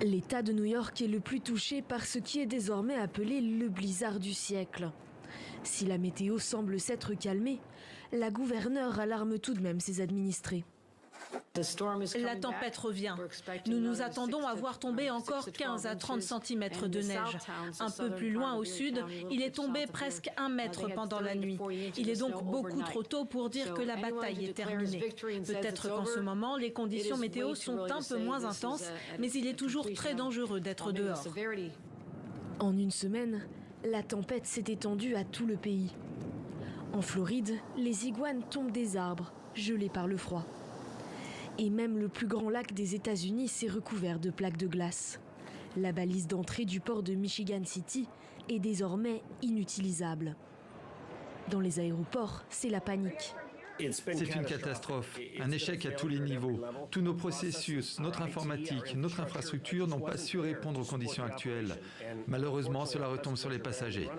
L'État de New York est le plus touché par ce qui est désormais appelé le blizzard du siècle. Si la météo semble s'être calmée, la gouverneure alarme tout de même ses administrés. La tempête revient. Nous nous attendons à voir tomber encore 15 à 30 cm de neige. Un peu plus loin au sud, il est tombé presque 1 mètre pendant la nuit. Il est donc beaucoup trop tôt pour dire que la bataille est terminée. Peut-être qu'en ce moment, les conditions météo sont un peu moins intenses, mais il est toujours très dangereux d'être dehors. En une semaine, la tempête s'est étendue à tout le pays. En Floride, les iguanes tombent des arbres, gelés par le froid. Et même le plus grand lac des États-Unis s'est recouvert de plaques de glace. La balise d'entrée du port de Michigan City est désormais inutilisable. Dans les aéroports, c'est la panique. C'est une catastrophe, un échec à tous les niveaux. Tous nos processus, notre informatique, notre infrastructure n'ont pas su répondre aux conditions actuelles. Malheureusement, cela retombe sur les passagers.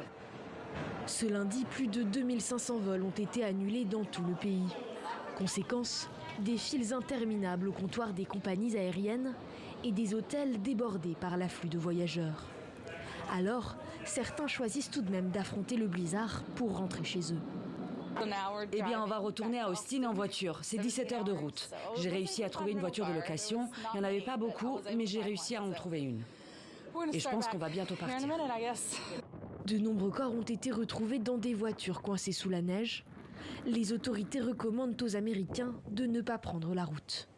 Ce lundi, plus de 2500 vols ont été annulés dans tout le pays. Conséquence, des files interminables au comptoir des compagnies aériennes et des hôtels débordés par l'afflux de voyageurs. Alors, certains choisissent tout de même d'affronter le blizzard pour rentrer chez eux. Eh bien, on va retourner à Austin en voiture. C'est 17 heures de route. J'ai réussi à trouver une voiture de location. Il n'y en avait pas beaucoup, mais j'ai réussi à en trouver une. Et je pense qu'on va bientôt partir. De nombreux corps ont été retrouvés dans des voitures coincées sous la neige. Les autorités recommandent aux Américains de ne pas prendre la route.